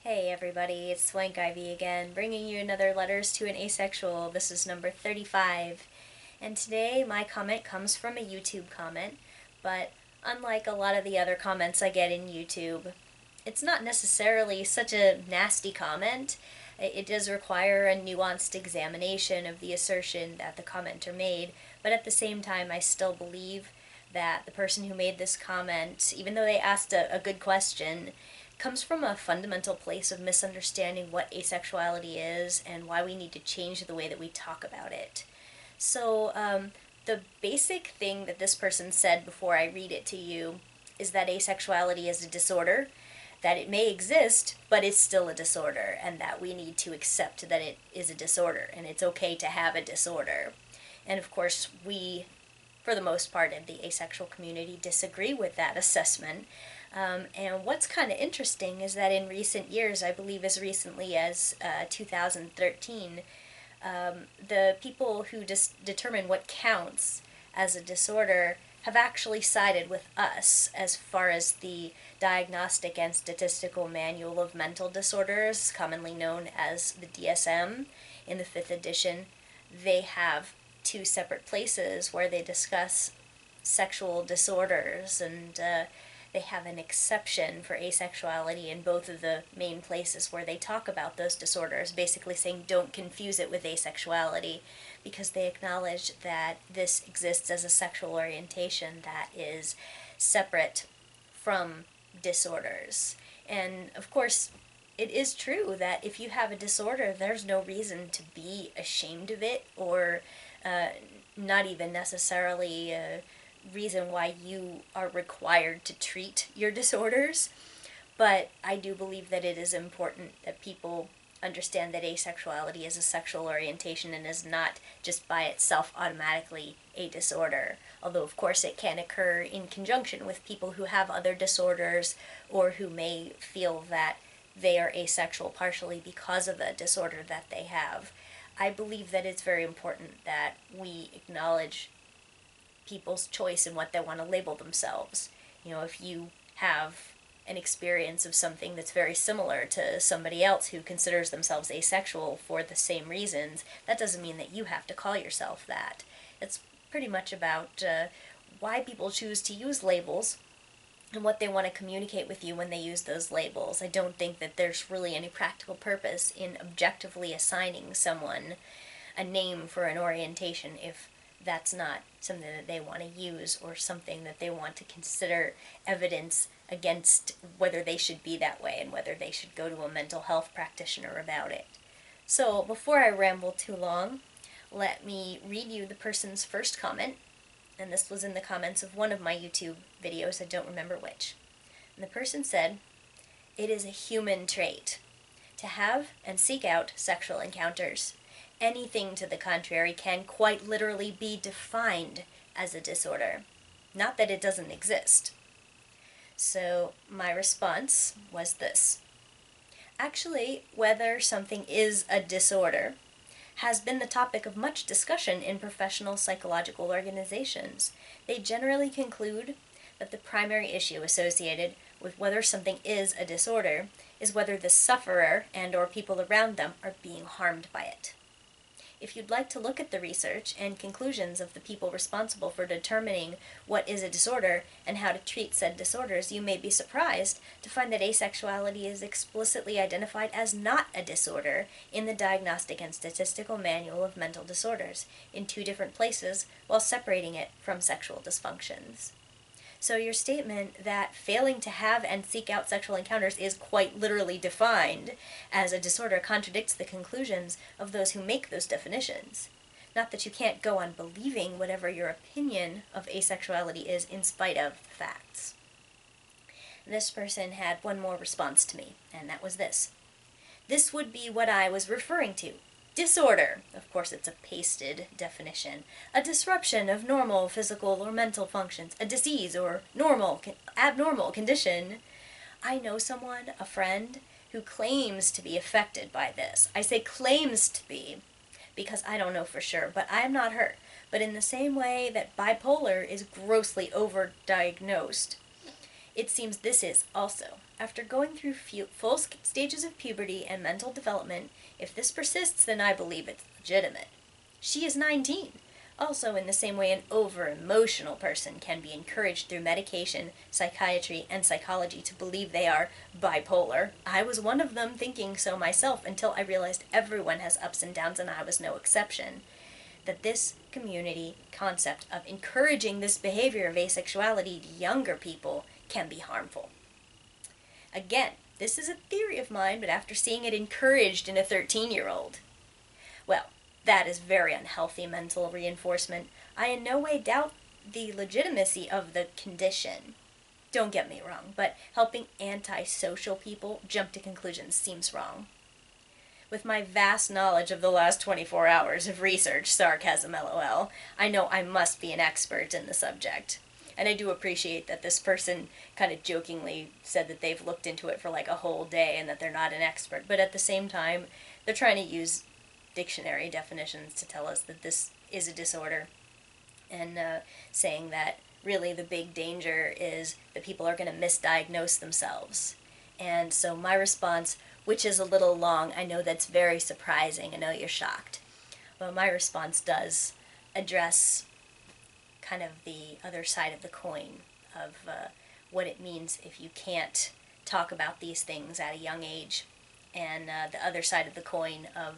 Hey everybody, it's Swank Ivy again, bringing you another Letters to an Asexual. This is number 35. And today my comment comes from a YouTube comment, but unlike a lot of the other comments I get in YouTube, it's not necessarily such a nasty comment. It does require a nuanced examination of the assertion that the commenter made, but at the same time I still believe that the person who made this comment, even though they asked a good question, comes from a fundamental place of misunderstanding what asexuality is and why we need to change the way that we talk about it. So, the basic thing that this person said before I read it to you is that asexuality is a disorder, that it may exist, but it's still a disorder, and that we need to accept that it is a disorder, and it's okay to have a disorder. And of course, we, for the most part, in the asexual community, disagree with that assessment. And what's kind of interesting is that in recent years, I believe as recently as 2013, the people who determine what counts as a disorder have actually sided with us as far as the Diagnostic and Statistical Manual of Mental Disorders, commonly known as the DSM, in the 5th edition. They have two separate places where they discuss sexual disorders, and they have an exception for asexuality in both of the main places where they talk about those disorders, basically saying don't confuse it with asexuality, because they acknowledge that this exists as a sexual orientation that is separate from disorders. And of course, it is true that if you have a disorder, there's no reason to be ashamed of it, or not even necessarily reason why you are required to treat your disorders. But I do believe that it is important that people understand that asexuality is a sexual orientation and is not just by itself automatically a disorder. Although, of course, it can occur in conjunction with people who have other disorders or who may feel that they are asexual partially because of a disorder that they have. I believe that it's very important that we acknowledge people's choice in what they want to label themselves. You know, if you have an experience of something that's very similar to somebody else who considers themselves asexual for the same reasons, that doesn't mean that you have to call yourself that. It's pretty much about why people choose to use labels and what they want to communicate with you when they use those labels. I don't think that there's really any practical purpose in objectively assigning someone a name for an orientation if that's not something that they want to use or something that they want to consider evidence against whether they should be that way and whether they should go to a mental health practitioner about it. So before I ramble too long, let me read you the person's first comment, and this was in the comments of one of my YouTube videos, I don't remember which. And the person said, "It is a human trait to have and seek out sexual encounters. Anything to the contrary can quite literally be defined as a disorder. Not that it doesn't exist." So my response was this. Actually, whether something is a disorder has been the topic of much discussion in professional psychological organizations. They generally conclude that the primary issue associated with whether something is a disorder is whether the sufferer and or people around them are being harmed by it. If you'd like to look at the research and conclusions of the people responsible for determining what is a disorder and how to treat said disorders, you may be surprised to find that asexuality is explicitly identified as not a disorder in the Diagnostic and Statistical Manual of Mental Disorders in two different places, while separating it from sexual dysfunctions. So your statement that failing to have and seek out sexual encounters is quite literally defined as a disorder contradicts the conclusions of those who make those definitions. Not that you can't go on believing whatever your opinion of asexuality is in spite of the facts. This person had one more response to me, and that was this. "This would be what I was referring to. Disorder," of course it's a pasted definition, "a disruption of normal physical or mental functions, a disease or abnormal condition." I know someone, a friend, who claims to be affected by this. I say claims to be, because I don't know for sure, but I'm not her. But in the same way that bipolar is grossly overdiagnosed, It seems this is also, after going through full stages of puberty and mental development, if this persists, then I believe it's legitimate. She is 19. Also, in the same way an over-emotional person can be encouraged through medication, psychiatry, and psychology to believe they are bipolar, I was one of them thinking so myself until I realized everyone has ups and downs and I was no exception. That this community concept of encouraging this behavior of asexuality to younger people can be harmful. Again, this is a theory of mine, but after seeing it encouraged in a 13-year-old. Well, that is very unhealthy mental reinforcement. I in no way doubt the legitimacy of the condition. Don't get me wrong, but helping antisocial people jump to conclusions seems wrong. With my vast knowledge of the last 24 hours of research, sarcasm LOL, I know I must be an expert in the subject. And I do appreciate that this person kind of jokingly said that they've looked into it for like a whole day and that they're not an expert. But at the same time, they're trying to use dictionary definitions to tell us that this is a disorder. And saying that really the big danger is that people are going to misdiagnose themselves. And so my response, which is a little long, I know that's very surprising, I know you're shocked. But my response does address kind of the other side of the coin of what it means if you can't talk about these things at a young age, and the other side of the coin of,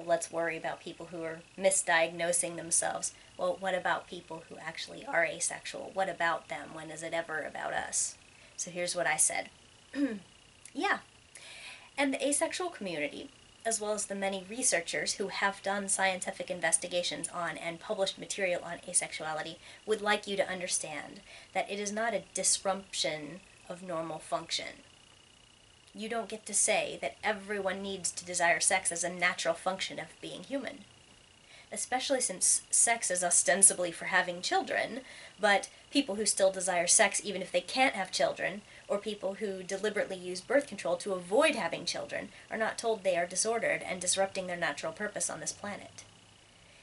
let's worry about people who are misdiagnosing themselves. Well, what about people who actually are asexual? What about them? When is it ever about us? So here's what I said. Yeah. And the asexual community, as well as the many researchers who have done scientific investigations on and published material on asexuality, would like you to understand that it is not a disruption of normal function. You don't get to say that everyone needs to desire sex as a natural function of being human. Especially since sex is ostensibly for having children, but people who still desire sex even if they can't have children, or people who deliberately use birth control to avoid having children, are not told they are disordered and disrupting their natural purpose on this planet.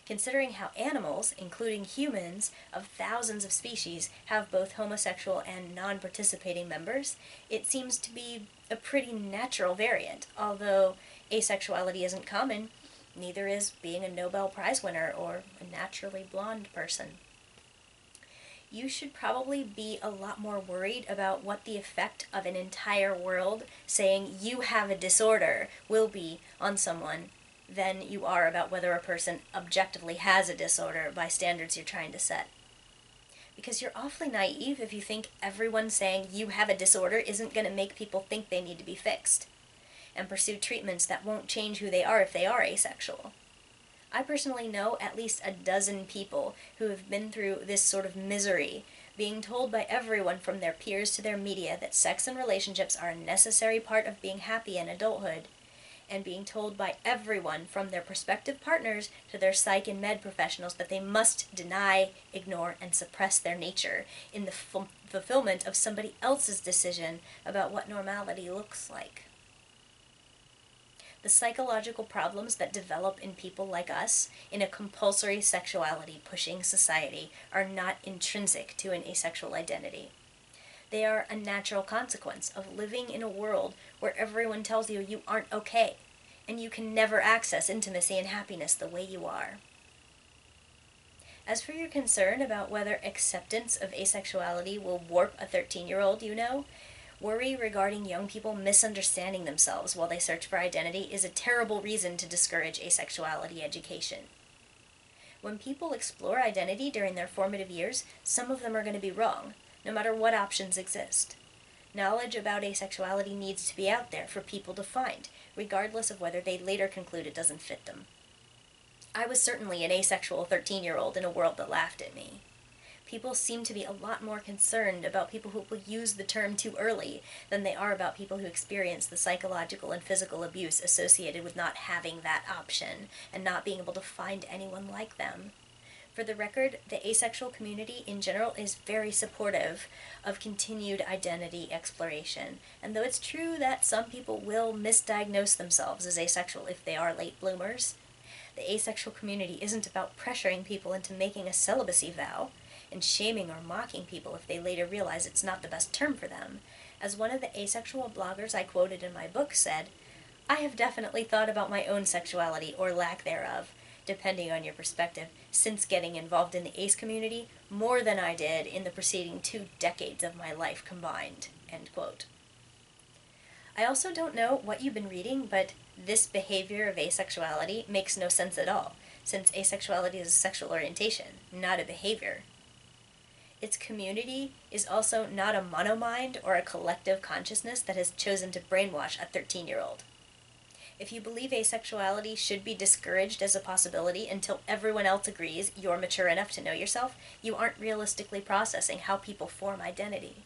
Considering how animals, including humans, of thousands of species, have both homosexual and non-participating members, it seems to be a pretty natural variant. Although asexuality isn't common, neither is being a Nobel Prize winner or a naturally blonde person. You should probably be a lot more worried about what the effect of an entire world saying you have a disorder will be on someone than you are about whether a person objectively has a disorder by standards you're trying to set. Because you're awfully naive if you think everyone saying you have a disorder isn't going to make people think they need to be fixed and pursue treatments that won't change who they are if they are asexual. I personally know at least a dozen people who have been through this sort of misery, being told by everyone from their peers to their media that sex and relationships are a necessary part of being happy in adulthood, and being told by everyone from their prospective partners to their psych and med professionals that they must deny, ignore, and suppress their nature in the fulfillment of somebody else's decision about what normality looks like. The psychological problems that develop in people like us in a compulsory sexuality-pushing society are not intrinsic to an asexual identity. They are a natural consequence of living in a world where everyone tells you you aren't okay, and you can never access intimacy and happiness the way you are. As for your concern about whether acceptance of asexuality will warp a 13-year-old, worry regarding young people misunderstanding themselves while they search for identity is a terrible reason to discourage asexuality education. When people explore identity during their formative years, some of them are going to be wrong, no matter what options exist. Knowledge about asexuality needs to be out there for people to find, regardless of whether they later conclude it doesn't fit them. I was certainly an asexual 13-year-old in a world that laughed at me. People seem to be a lot more concerned about people who will use the term too early than they are about people who experience the psychological and physical abuse associated with not having that option and not being able to find anyone like them. For the record, the asexual community in general is very supportive of continued identity exploration, and though it's true that some people will misdiagnose themselves as asexual if they are late bloomers, the asexual community isn't about pressuring people into making a celibacy vow. and shaming or mocking people if they later realize it's not the best term for them. As one of the asexual bloggers I quoted in my book said, "I have definitely thought about my own sexuality, or lack thereof, depending on your perspective, since getting involved in the ace community more than I did in the preceding 2 decades of my life combined." End quote. I also don't know what you've been reading, but this behavior of asexuality makes no sense at all, since asexuality is a sexual orientation, not a behavior. Its community is also not a monomind or a collective consciousness that has chosen to brainwash a 13-year-old. If you believe asexuality should be discouraged as a possibility until everyone else agrees you're mature enough to know yourself, you aren't realistically processing how people form identity.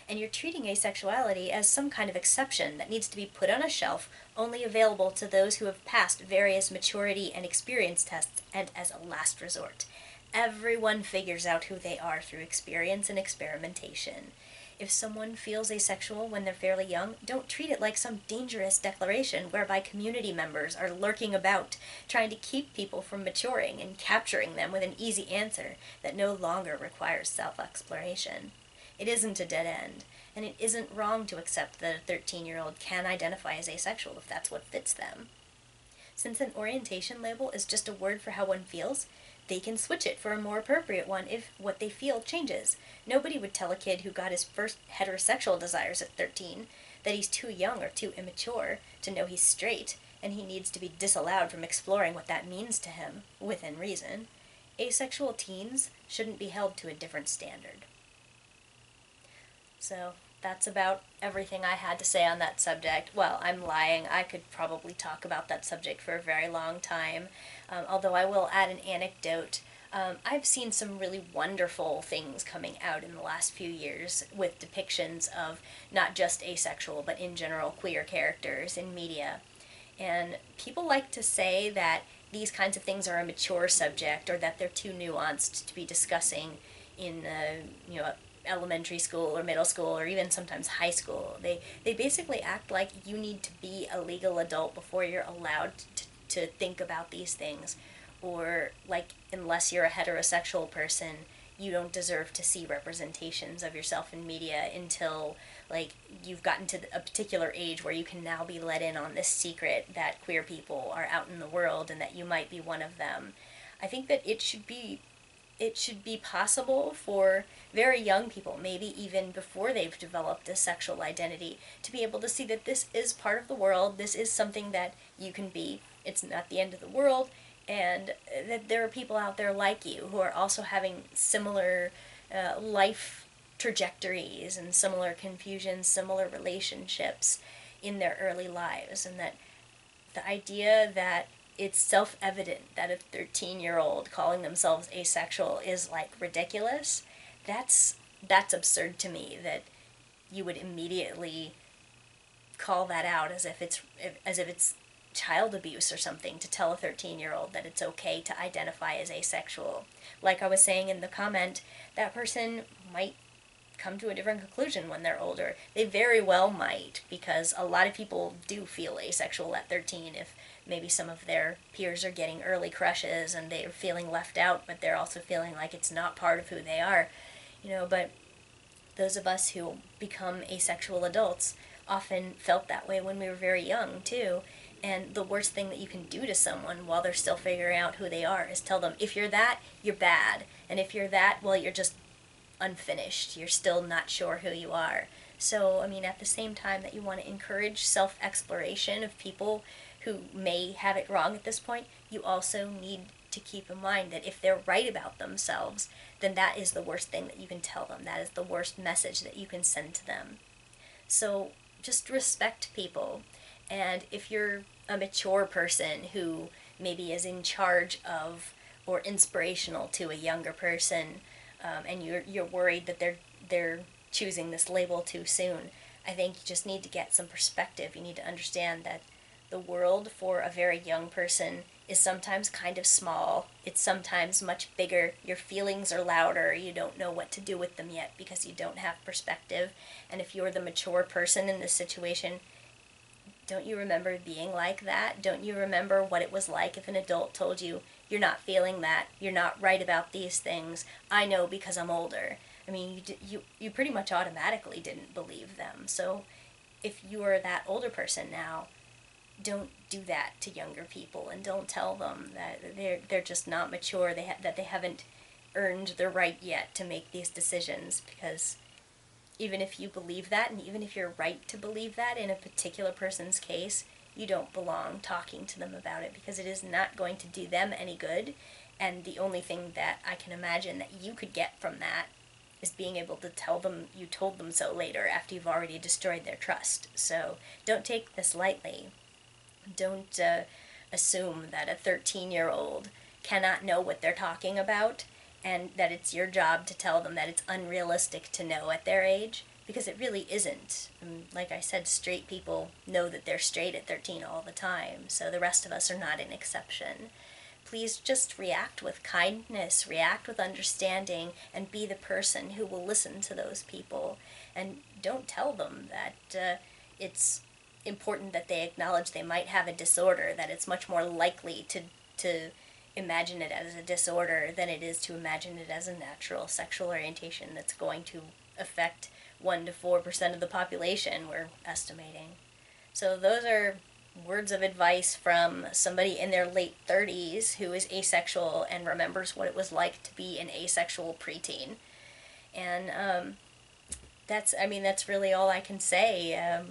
And you're treating asexuality as some kind of exception that needs to be put on a shelf, only available to those who have passed various maturity and experience tests, and as a last resort. Everyone figures out who they are through experience and experimentation. If someone feels asexual when they're fairly young, don't treat it like some dangerous declaration whereby community members are lurking about, trying to keep people from maturing and capturing them with an easy answer that no longer requires self-exploration. It isn't a dead end, and it isn't wrong to accept that a 13-year-old can identify as asexual if that's what fits them. Since an orientation label is just a word for how one feels, they can switch it for a more appropriate one if what they feel changes. Nobody would tell a kid who got his first heterosexual desires at 13 that he's too young or too immature to know he's straight, and he needs to be disallowed from exploring what that means to him, within reason. Asexual teens shouldn't be held to a different standard. So that's about everything I had to say on that subject. Well, I'm lying. I could probably talk about that subject for a very long time, although I will add an anecdote. I've seen some really wonderful things coming out in the last few years with depictions of not just asexual, but in general queer characters in media. And people like to say that these kinds of things are a mature subject, or that they're too nuanced to be discussing in elementary school or middle school or even sometimes high school. They basically act like you need to be a legal adult before you're allowed to think about these things, or like unless you're a heterosexual person you don't deserve to see representations of yourself in media until like you've gotten to a particular age where you can now be let in on this secret that queer people are out in the world and that you might be one of them. I think that it should be possible for very young people, maybe even before they've developed a sexual identity, to be able to see that this is part of the world, this is something that you can be, it's not the end of the world, and that there are people out there like you who are also having similar life trajectories and similar confusions, similar relationships in their early lives, and that the idea that it's self-evident that a 13-year-old calling themselves asexual is like ridiculous, that's absurd to me, that you would immediately call that out as if it's child abuse or something to tell a 13-year-old that it's okay to identify as asexual. Like I was saying in the comment, that person might come to a different conclusion when they're older. They very well might, because a lot of people do feel asexual at 13 if maybe some of their peers are getting early crushes and they're feeling left out, but they're also feeling like it's not part of who they are. But those of us who become asexual adults often felt that way when we were very young too. And the worst thing that you can do to someone while they're still figuring out who they are is tell them, if you're that, you're bad. And if you're that, well, you're just unfinished. You're still not sure who you are. So, at the same time that you want to encourage self-exploration of people who may have it wrong at this point, you also need to keep in mind that if they're right about themselves, then that is the worst thing that you can tell them. That is the worst message that you can send to them. So just respect people. And if you're a mature person who maybe is in charge of or inspirational to a younger person, and you're worried that they're choosing this label too soon, I think you just need to get some perspective. You need to understand that the world for a very young person is sometimes kind of small. It's sometimes much bigger. Your feelings are louder. You don't know what to do with them yet because you don't have perspective. And if you're the mature person in this situation, don't you remember being like that? Don't you remember what it was like if an adult told you you're not feeling that, you're not right about these things, I know because I'm older. I mean, you pretty much automatically didn't believe them. So if you are that older person now, don't do that to younger people, and don't tell them that they're just not mature, that they haven't earned the right yet to make these decisions, because even if you believe that, and even if you're right to believe that in a particular person's case, you don't belong talking to them about it, because it is not going to do them any good. And the only thing that I can imagine that you could get from that is being able to tell them you told them so later, after you've already destroyed their trust. So don't take this lightly. Don't assume that a 13-year-old cannot know what they're talking about, and that it's your job to tell them that it's unrealistic to know at their age, because it really isn't. Like I said, straight people know that they're straight at 13 all the time, so the rest of us are not an exception. Please just react with kindness, react with understanding, and be the person who will listen to those people. And don't tell them that it's important that they acknowledge they might have a disorder, that it's much more likely to imagine it as a disorder than it is to imagine it as a natural sexual orientation that's going to affect 1 to 4% of the population, we're estimating. So those are words of advice from somebody in their late 30s who is asexual and remembers what it was like to be an asexual preteen. And that's really all I can say.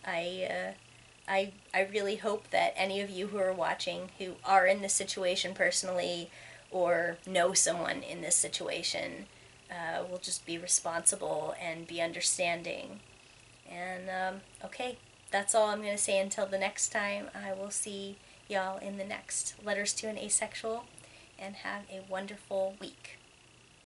I really hope that any of you who are watching, who are in this situation personally or know someone in this situation, will just be responsible and be understanding. And okay, that's all I'm going to say until the next time. I will see y'all in the next Letters to an Asexual, and have a wonderful week.